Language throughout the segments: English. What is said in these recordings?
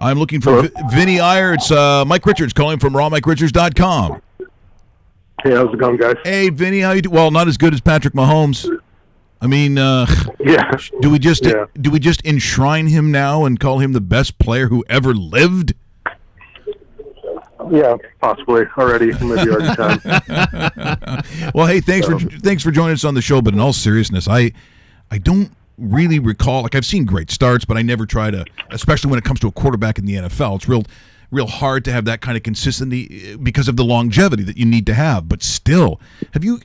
I'm looking for Vinnie Iyer. It's Mike Richards calling from rawmikeRichards.com. Hey, how's it going, guys? Hey, Vinnie, how you do? Well, not as good as Patrick Mahomes. I mean, yeah. Do we just enshrine him now and call him the best player who ever lived? Yeah, possibly already. Maybe already time. Well, hey, thanks for joining us on the show. But in all seriousness, I don't really recall. Like, I've seen great starts, but I never try to, especially when it comes to a quarterback in the NFL. It's real hard to have that kind of consistency because of the longevity that you need to have. But still,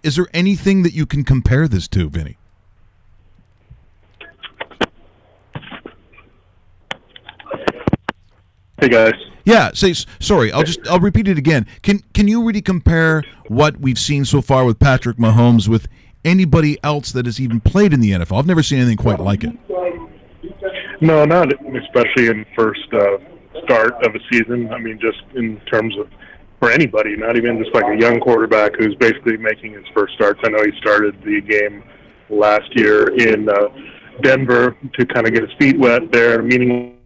is there anything that you can compare this to, Vinny? Hey, guys. Yeah, sorry. I'll repeat it again. Can you really compare what we've seen so far with Patrick Mahomes with anybody else that has even played in the NFL? I've never seen anything quite like it. No, not especially in first start of a season. I mean, just in terms of for anybody, not even just like a young quarterback who's basically making his first starts. I know he started the game last year in Denver to kind of get his feet wet there, meaning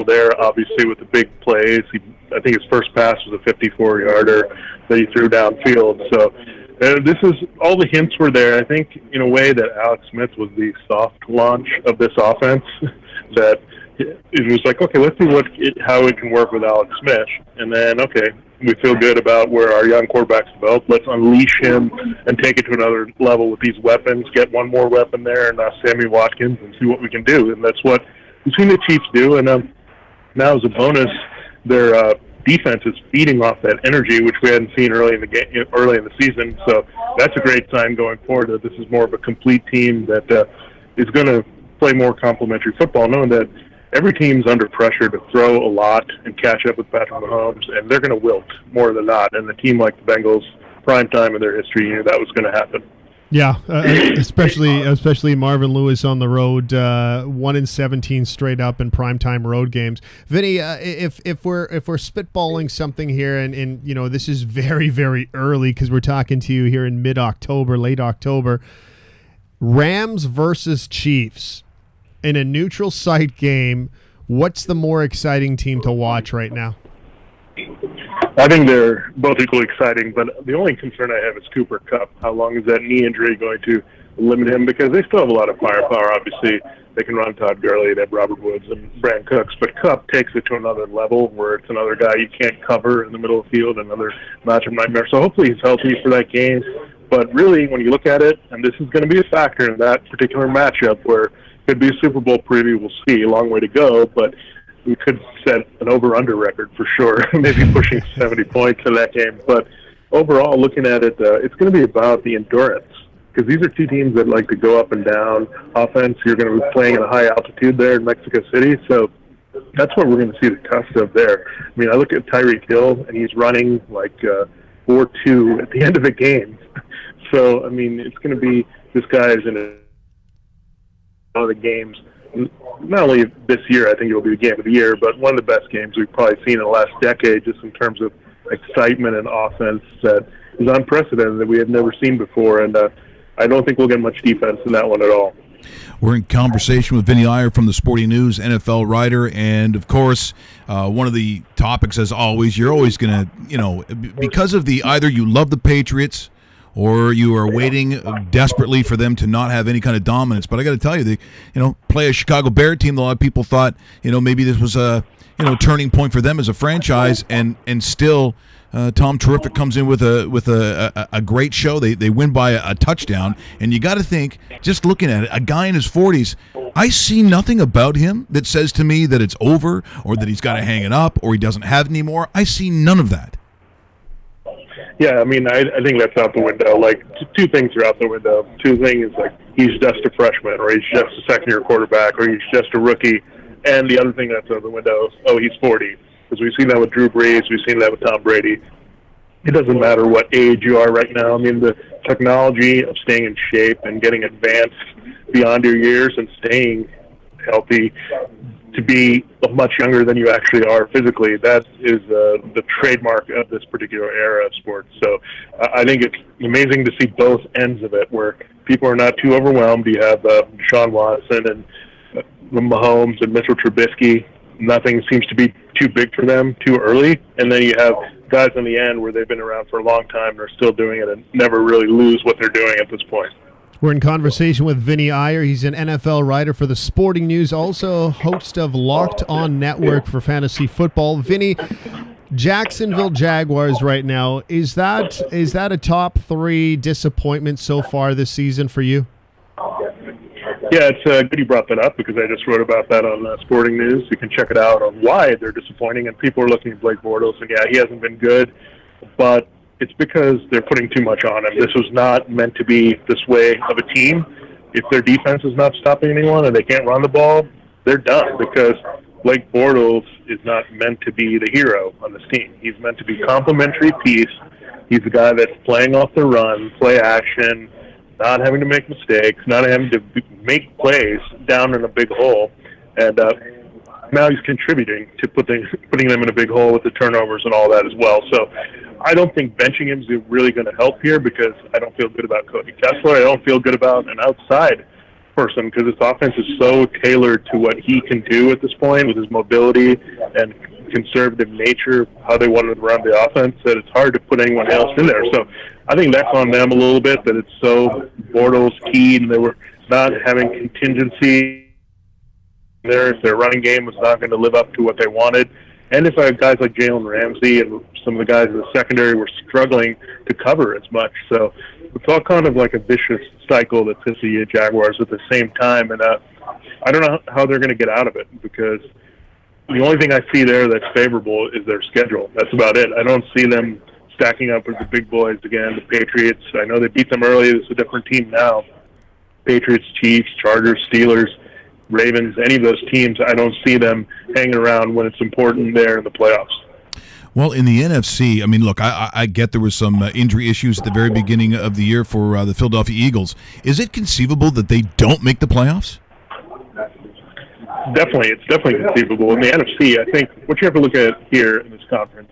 there, obviously, with the big plays. I think his first pass was a 54-yarder that he threw downfield. So this is all the hints were there. I think, in a way, that Alex Smith was the soft launch of this offense. That it was like, okay, let's see how it can work with Alex Smith. And then, okay, we feel good about where our young quarterback's developed. Let's unleash him and take it to another level with these weapons. Get one more weapon there, and Sammy Watkins, and see what we can do. And that's what we've seen the Chiefs do. And now, as a bonus, their defense is feeding off that energy, which we hadn't seen early in the season. So that's a great sign going forward that this is more of a complete team that is going to play more complementary football, knowing that every team's under pressure to throw a lot and catch up with Patrick Mahomes, and they're going to wilt more than not. And a team like the Bengals, prime time in their history, you knew that was going to happen. Yeah, especially Marvin Lewis on the road, 1-17 straight up in primetime road games. Vinny, if we're spitballing something here, and you know this is very, very early because we're talking to you here in mid-October, late October. Rams versus Chiefs in a neutral site game. What's the more exciting team to watch right now? I think they're both equally exciting, but the only concern I have is Cooper Kupp. How long is that knee injury going to limit him? Because they still have a lot of firepower. Obviously, they can run Todd Gurley, they have Robert Woods and Brand Cooks, but Kupp takes it to another level where it's another guy you can't cover in the middle of the field, another matchup nightmare. So hopefully he's healthy for that game. But really, when you look at it, and this is going to be a factor in that particular matchup where it could be a Super Bowl preview, we'll see, a long way to go, but we could set an over-under record for sure, maybe pushing 70 points in that game. But overall, looking at it, it's going to be about the endurance, because these are two teams that like to go up and down. Offense, you're going to be playing at a high altitude there in Mexico City, so that's what we're going to see the cusp of there. I mean, I look at Tyreek Hill, and he's running like 4-2 at the end of the game. So, I mean, it's going to be this guy is in a lot of the games. Not only this year, I think it will be the game of the year, but one of the best games we've probably seen in the last decade, just in terms of excitement and offense that is unprecedented, that we have never seen before. And I don't think we'll get much defense in that one at all. We're in conversation with Vinnie Iyer from the Sporting News, NFL writer, and of course, one of the topics, as always, you're always going to, because of either you love the Patriots or you are waiting desperately for them to not have any kind of dominance. But I got to tell you, they, play a Chicago Bear team. A lot of people thought, maybe this was a, turning point for them as a franchise, and still, Tom Terrific comes in with a great show. They win by a touchdown, and you got to think, just looking at it, a guy in his 40s, I see nothing about him that says to me that it's over or that he's got to hang it up or he doesn't have it anymore. I see none of that. Yeah, I mean, I think that's out the window. Like, two things are out the window. Two things, like, he's just a freshman, or he's just a second-year quarterback, or he's just a rookie. And the other thing that's out the window is, he's 40. Because we've seen that with Drew Brees. We've seen that with Tom Brady. It doesn't matter what age you are right now. I mean, the technology of staying in shape and getting advanced beyond your years and staying healthy to be much younger than you actually are physically, that is the trademark of this particular era of sports. So I think it's amazing to see both ends of it, where people are not too overwhelmed. You have Deshaun Watson and Mahomes and Mitchell Trubisky nothing seems to be too big for them too early. And then you have guys on the end where they've been around for a long time and are still doing it and never really lose what they're doing at this point. We're in conversation with Vinnie Iyer. He's an NFL writer for the Sporting News, also host of Locked On Network for fantasy football. Vinnie, Jacksonville Jaguars right now, is that a top 3 disappointment so far this season for you? Yeah, it's good you brought that up because I just wrote about that on Sporting News. You can check it out on why they're disappointing, and people are looking at Blake Bortles, and yeah, he hasn't been good, but it's because they're putting too much on him. This was not meant to be this way of a team. If their defense is not stopping anyone and they can't run the ball, they're done because Blake Bortles is not meant to be the hero on this team. He's meant to be a complementary piece. He's the guy that's playing off the run, play action, not having to make mistakes, not having to make plays down in a big hole. And now he's contributing to putting them in a big hole with the turnovers and all that as well. So I don't think benching him is really going to help here because I don't feel good about Cody Kessler. I don't feel good about an outside person because this offense is so tailored to what he can do at this point with his mobility and conservative nature, how they wanted to run the offense, that it's hard to put anyone else in there. So I think that's on them a little bit, that it's so Bortles keyed and they were not having contingency there if their running game was not going to live up to what they wanted. And if guys like Jalen Ramsey and some of the guys in the secondary were struggling to cover as much. So it's all kind of like a vicious cycle that's hit the Jaguars at the same time. And I don't know how they're going to get out of it because the only thing I see there that's favorable is their schedule. That's about it. I don't see them stacking up with the big boys again, the Patriots. I know they beat them early. It's a different team now. Patriots, Chiefs, Chargers, Steelers, Ravens, any of those teams, I don't see them hanging around when it's important there in the playoffs. Well, in the NFC, I mean, look, I get there was some injury issues at the very beginning of the year for the Philadelphia Eagles. Is it conceivable that they don't make the playoffs? Definitely. It's definitely conceivable. In the NFC, I think what you have to look at here in this conference,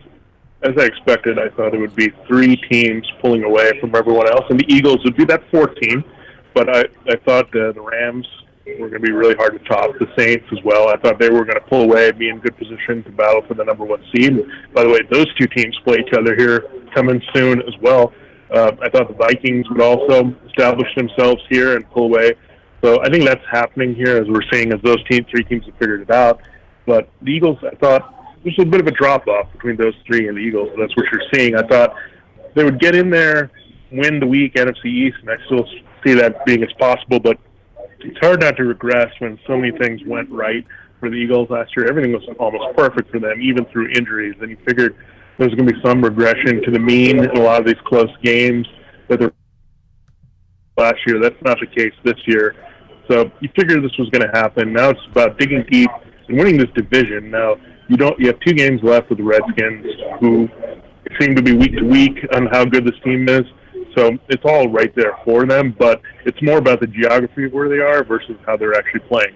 as I expected, I thought it would be 3 teams pulling away from everyone else, and the Eagles would be that 4th team. But I thought the Rams were going to be really hard to top. The Saints as well. I thought they were going to pull away, be in good position to battle for the number 1 seed. By the way, those 2 teams play each other here coming soon as well. I thought the Vikings would also establish themselves here and pull away. So I think that's happening here as we're seeing as those 3 teams have figured it out. But the Eagles, I thought, there's a bit of a drop-off between those 3 and the Eagles, and that's what you're seeing. I thought they would get in there, win the week NFC East, and I still see that being as possible, but it's hard not to regress when so many things went right for the Eagles last year. Everything was almost perfect for them, even through injuries. And you figured there was going to be some regression to the mean in a lot of these close games that there last year. That's not the case this year. So you figured this was going to happen. Now it's about digging deep and winning this division. Now you have 2 games left with the Redskins, who seem to be week to week on how good this team is. So it's all right there for them, but it's more about the geography of where they are versus how they're actually playing.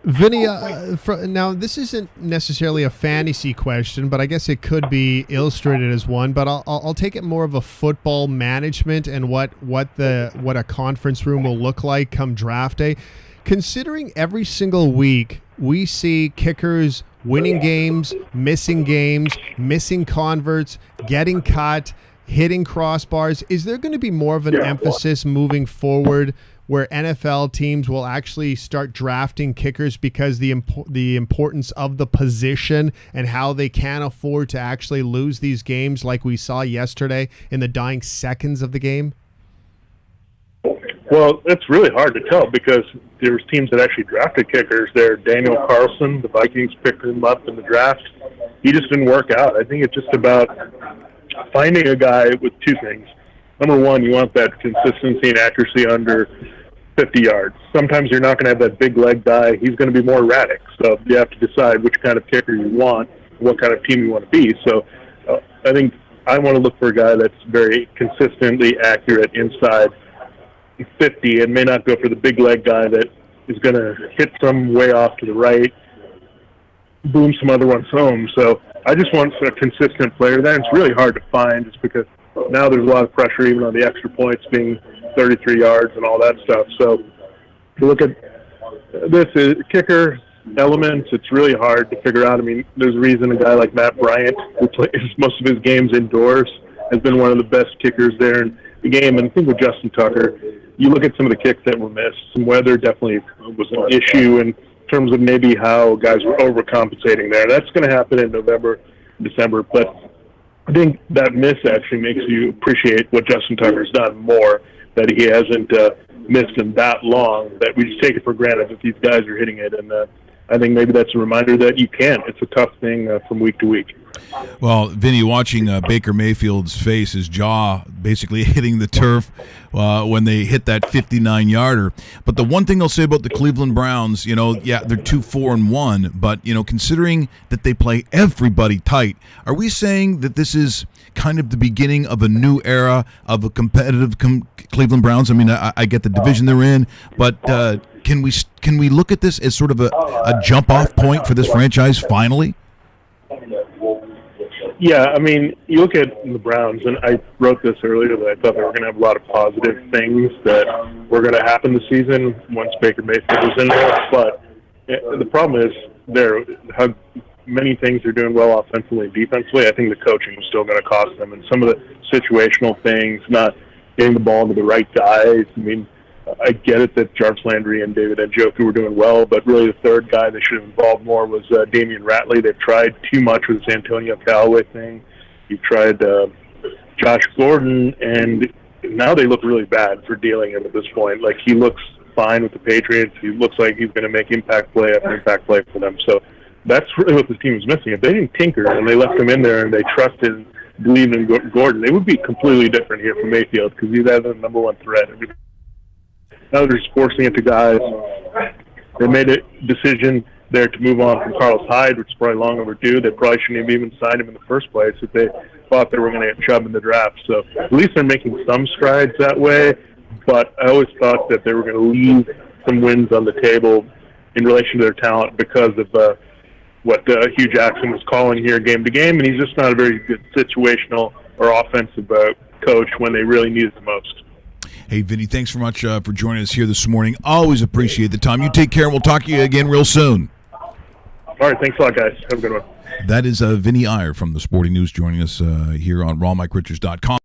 Vinnie, now this isn't necessarily a fantasy question, but I guess it could be illustrated as one. But I'll take it more of a football management and what a conference room will look like come draft day. Considering every single week we see kickers winning games, missing converts, getting cut, hitting crossbars, is there going to be more of an emphasis moving forward where NFL teams will actually start drafting kickers because the importance of the position and how they can't afford to actually lose these games like we saw yesterday in the dying seconds of the game? Well, it's really hard to tell because there's teams that actually drafted kickers there. Daniel Carlson, the Vikings picked him up in the draft. He just didn't work out. I think it's just about finding a guy with 2 things. Number 1, you want that consistency and accuracy under 50 yards. Sometimes you're not going to have that big leg guy. He's going to be more erratic. So you have to decide which kind of kicker you want, what kind of team you want to be. So I think I want to look for a guy that's very consistently accurate inside 50 and may not go for the big leg guy that is going to hit some way off to the right, boom some other ones home. So I just want a consistent player there. It's really hard to find just because now there's a lot of pressure even on the extra points being 33 yards and all that stuff. So if you look at this kicker, elements, it's really hard to figure out. I mean, there's a reason a guy like Matt Bryant, who plays most of his games indoors, has been one of the best kickers there in the game. And I think with Justin Tucker, you look at some of the kicks that were missed. Some weather definitely was an issue in terms of maybe how guys were overcompensating there. That's going to happen in November, December. But I think that miss actually makes you appreciate what Justin Tucker's done more, that he hasn't missed him that long, that we just take it for granted that these guys are hitting it. And I think maybe that's a reminder that you can't. It's a tough thing from week to week. Well, Vinnie, watching Baker Mayfield's face, his jaw basically hitting the turf when they hit that 59-yarder. But the one thing I'll say about the Cleveland Browns, they're 2-4-1, but, considering that they play everybody tight, are we saying that this is kind of the beginning of a new era of a competitive Cleveland Browns? I mean, I get the division they're in, but can we look at this as sort of a jump-off point for this franchise finally? Yeah, I mean, you look at the Browns, and I wrote this earlier that I thought they were going to have a lot of positive things that were going to happen this season once Baker Mayfield was in there. But the problem is how many things they're doing well offensively and defensively. I think the coaching was still going to cost them, and some of the situational things, not getting the ball to the right guys. I mean, I get it that Jarvis Landry and David Njoku were doing well, but really the third guy they should have involved more was Damian Ratley. They've tried too much with this Antonio Callaway thing. You've tried Josh Gordon, and now they look really bad for dealing him at this point. Like, he looks fine with the Patriots. He looks like he's going to make impact play after impact play for them. So that's really what this team is missing. If they didn't tinker and they left him in there and they trusted, believed in Gordon, they would be completely different here for Mayfield, because he's the number one threat. Now they're just forcing it to guys. They made a decision there to move on from Carlos Hyde, which is probably long overdue. They probably shouldn't have even signed him in the first place if they thought they were going to get Chubb in the draft. So at least they're making some strides that way. But I always thought that they were going to leave some wins on the table in relation to their talent because of what Hugh Jackson was calling here game to game. And he's just not a very good situational or offensive coach when they really need it the most. Hey, Vinnie, thanks so much for joining us here this morning. Always appreciate the time. You take care, and we'll talk to you again real soon. All right, thanks a lot, guys. Have a good one. That is Vinnie Iyer from the Sporting News joining us here on rawmikerichards.com.